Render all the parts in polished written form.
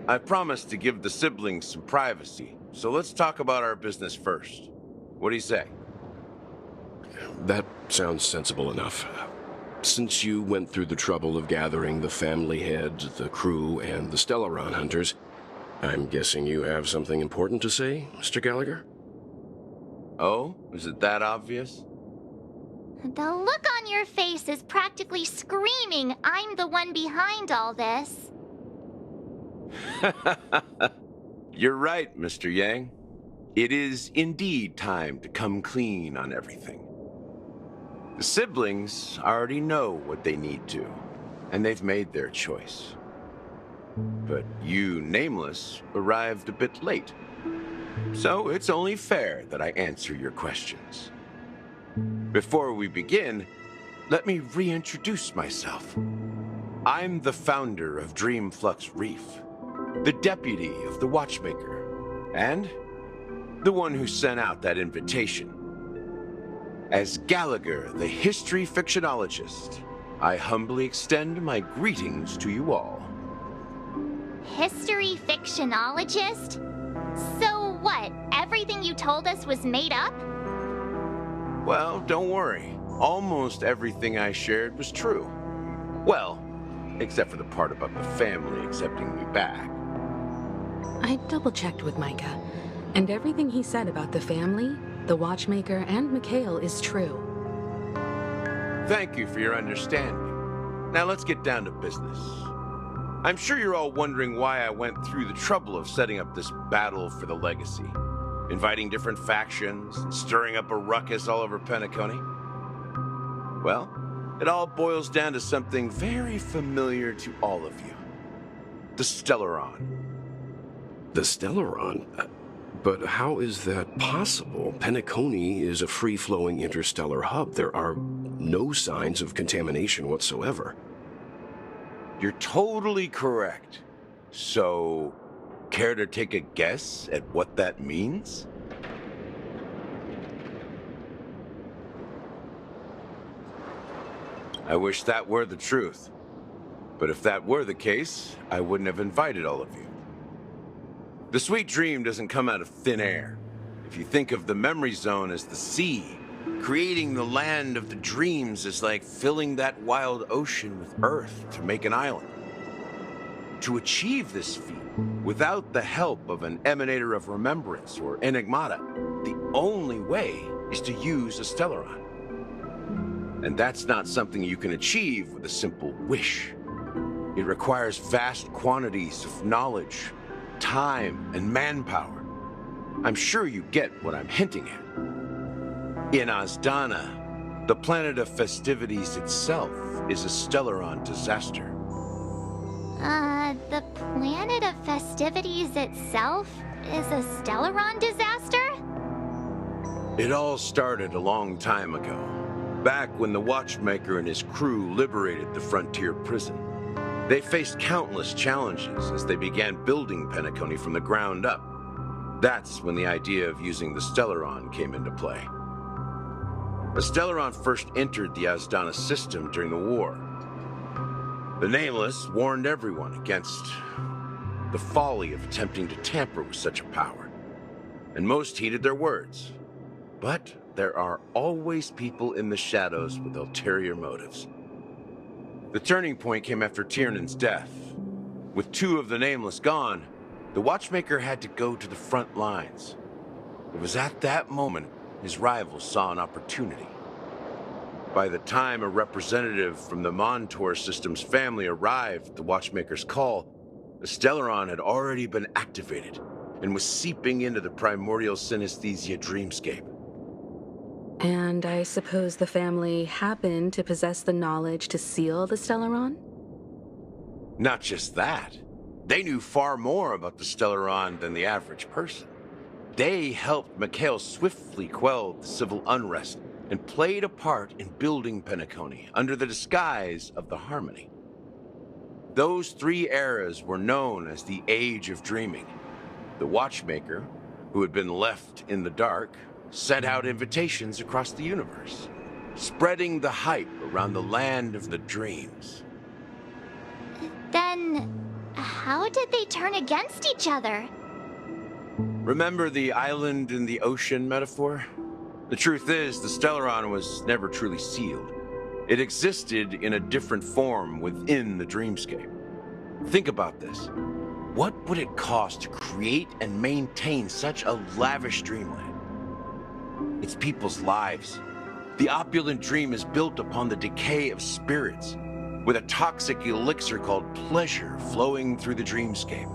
I promised to give the siblings some privacy, so let's talk about our business first. What do you say? That sounds sensible enough. Since you went through the trouble of gathering the family head, the crew, and the Stellaron hunters, I'm guessing you have something important to say, Mr. Gallagher? Oh, is it that obvious? The look on your face is practically screaming, I'm the one behind all this. You're right, Mr. Yang. It is indeed time to come clean on everything. The siblings already know what they need to, and they've made their choice. But you, Nameless, arrived a bit late. So it's only fair that I answer your questions. Before we begin, let me reintroduce myself. I'm the founder of Dreamflux Reef, the deputy of the Watchmaker, and the one who sent out that invitation. As Gallagher, the history fictionologist, I humbly extend my greetings to you all. History fictionologist? So what, everything you told us was made up? Well, don't worry. Almost everything I shared was true. Well, except for the part about the family accepting me back. I double-checked with Micah, and everything he said about the family, the Watchmaker, and Mikhail is true. Thank you for your understanding. Now let's get down to business. I'm sure you're all wondering why I went through the trouble of setting up this battle for the legacy, inviting different factions, and stirring up a ruckus all over Penacony. Well, it all boils down to something very familiar to all of you. The Stellaron. The Stellaron? But how is that possible? Penacony is a free-flowing interstellar hub. There are no signs of contamination whatsoever. You're totally correct. So, care to take a guess at what that means? I wish that were the truth. But if that were the case, I wouldn't have invited all of you. The sweet dream doesn't come out of thin air. If you think of the memory zone as the sea, creating the land of the dreams is like filling that wild ocean with earth to make an island. To achieve this feat, without the help of an emanator of remembrance or enigmata, the only way is to use a Stellaron. And that's not something you can achieve with a simple wish. It requires vast quantities of knowledge, time, and manpower. I'm sure you get what I'm hinting at. In Azdana, the planet of festivities itself is a Stellaron disaster. The planet of festivities itself is a Stellaron disaster? It all started a long time ago, back when the Watchmaker and his crew liberated the frontier prison. They faced countless challenges as they began building Penacony from the ground up. That's when the idea of using the Stellaron came into play. The Stellaron first entered the Azdana system during the war. The Nameless warned everyone against the folly of attempting to tamper with such a power, and most heeded their words. But there are always people in the shadows with ulterior motives. The turning point came after Tiernan's death. With two of the Nameless gone, the Watchmaker had to go to the front lines. It was at that moment his rivals saw an opportunity. By the time a representative from the Montour Systems family arrived at the Watchmaker's call, the Stellaron had already been activated and was seeping into the primordial synesthesia dreamscape. And I suppose the family happened to possess the knowledge to seal the Stellaron? Not just that. They knew far more about the Stellaron than the average person. They helped Mikhail swiftly quell the civil unrest and played a part in building Penacony under the disguise of the Harmony. Those three eras were known as the Age of Dreaming. The Watchmaker, who had been left in the dark, sent out invitations across the universe, spreading the hype around the land of the dreams. Then, How did they turn against each other? Remember the island in the ocean metaphor? The truth is, the Stellaron was never truly sealed. It existed in a different form within the dreamscape. Think about this. What would it cost to create and maintain such a lavish dreamland? It's people's lives. The opulent dream is built upon the decay of spirits, with a toxic elixir called pleasure flowing through the dreamscape.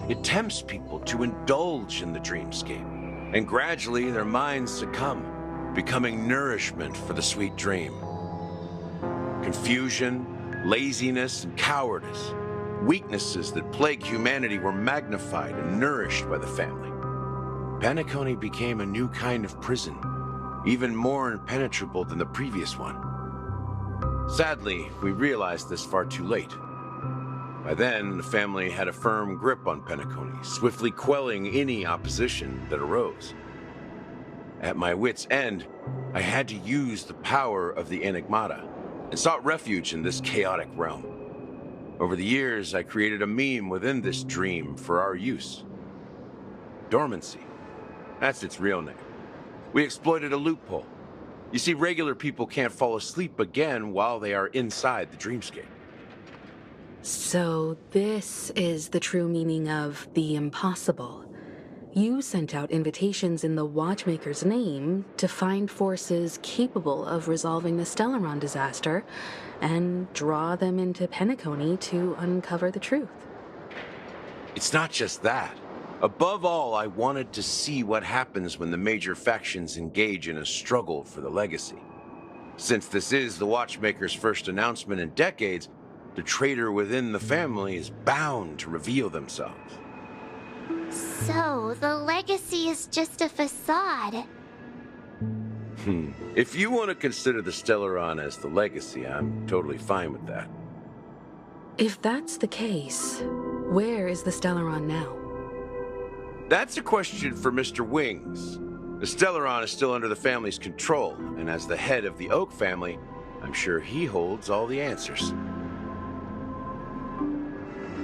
It tempts people to indulge in the dreamscape, and gradually their minds succumb, becoming nourishment for the sweet dream. Confusion, laziness, and cowardice, weaknesses that plague humanity, were magnified and nourished by the family. Penacony became a new kind of prison, even more impenetrable than the previous one. Sadly, we realized this far too late. By then, the family had a firm grip on Penacony, swiftly quelling any opposition that arose. At my wit's end, I had to use the power of the Enigmata and sought refuge in this chaotic realm. Over the years, I created a meme within this dream for our use. Dormancy. That's its real name. We exploited a loophole. You see, regular people can't fall asleep again while they are inside the dreamscape. So this is the true meaning of the impossible. You sent out invitations in the Watchmaker's name to find forces capable of resolving the Stellaron disaster and draw them into Penacony to uncover the truth. It's not just that. Above all, I wanted to see what happens when the major factions engage in a struggle for the legacy. Since this is the Watchmaker's first announcement in decades, the traitor within the family is bound to reveal themselves. So, the legacy is just a facade. If you want to consider the Stellaron as the legacy, I'm totally fine with that. If that's the case, where is the Stellaron now? That's a question for Mr. Wings. The Stellaron is still under the family's control, and as the head of the Oak family, I'm sure he holds all the answers.